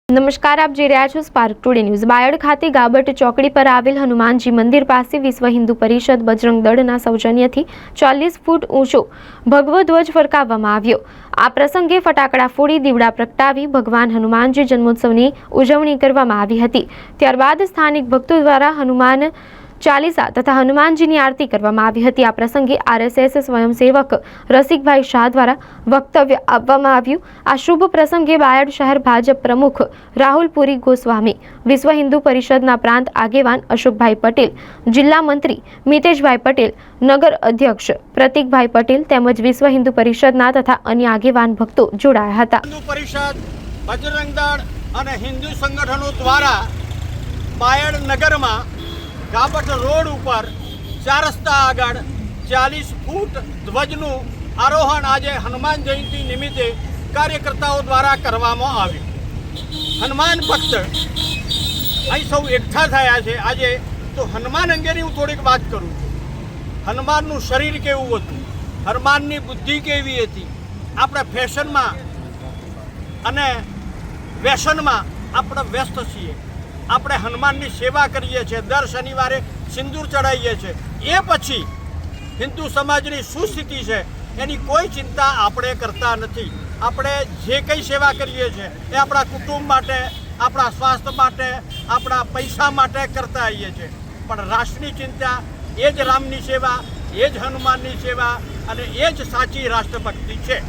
નમસ્કાર, આપ જોઈ રહ્યા છો સ્પાર્ક ટુડે ન્યૂઝ। બાયડ ખાતે ગાબટ ચોકડી પર આવેલ હનુમાનજી મંદિર પાસે વિશ્વ હિન્દુ પરિષદ બજરંગ દળના સૌજન્યથી 40 ફૂટ ઊંચો ભગવો ધ્વજ ફરકાવવામાં આવ્યો। આ પ્રસંગે ફટાકડા ફોડી દીવડા પ્રગટાવી ભગવાન હનુમાનજી જન્મોત્સવની ઉજવણી કરવામાં આવી હતી। ત્યારબાદ સ્થાનિક ભક્તો દ્વારા હનુમાન ચાલીસા તથા હનુમાનજીની આરતી કરવામાં આવી હતી। આ પ્રસંગે આરએસએસ સ્વયંસેવક રસિકભાઈ શાહ દ્વારા વક્તવ્ય આપવામાં આવ્યું। આ શુભ પ્રસંગે બાયડ શહેર ભાજપ પ્રમુખ રાહુલપુરી ગોસ્વામી, વિશ્વ હિન્દુ પરિષદના પ્રાંત આગેવાન અશોકભાઈ પટેલ, જિલ્લા મંત્રી મિતેશભાઈ પટેલ, નગર અધ્યક્ષ પ્રતિકભાઈ પટેલ તેમજ વિશ્વ હિન્દુ પરિષદના તથા અન્ય આગેવાન ભક્તો જોડાયા હતા। હિન્દુ પરિષદ, બજરંગ દળ અને હિન્દુ સંગઠનો દ્વારા બાયડ નગરમાં ગાબટ રોડ ઉપર 4 રસ્તા આગળ 40 ફૂટ ધ્વજનું આરોહણ આજે હનુમાન જયંતિ નિમિત્તે કાર્યકર્તાઓ દ્વારા કરવામાં આવ્યું। હનુમાન ભક્ત અહીં સૌ એકઠા થયા છે આજે। તો હનુમાન અંગેની હું થોડીક વાત કરું છું। હનુમાનનું શરીર કેવું હતું, હનુમાનની બુદ્ધિ કેવી હતી। આપણે ફેશનમાં અને વ્યસનમાં આપણે વ્યસ્ત છીએ। આપણે હનુમાનની સેવા કરીએ છીએ, દર શનિવારે સિંદૂર ચડાવીએ છીએ। એ પછી હિન્દુ સમાજની શું સ્થિતિ છે એની કોઈ ચિંતા આપણે કરતા નથી। આપણે જે કંઈ સેવા કરીએ છીએ એ આપણા કુટુંબ માટે, આપણા સ્વાસ્થ્ય માટે, આપણા પૈસા માટે કરતા આવીએ છીએ। પણ રાષ્ટ્રની ચિંતા એ જ રામની સેવા, એ જ હનુમાનની સેવા અને એ જ સાચી રાષ્ટ્રભક્તિ છે।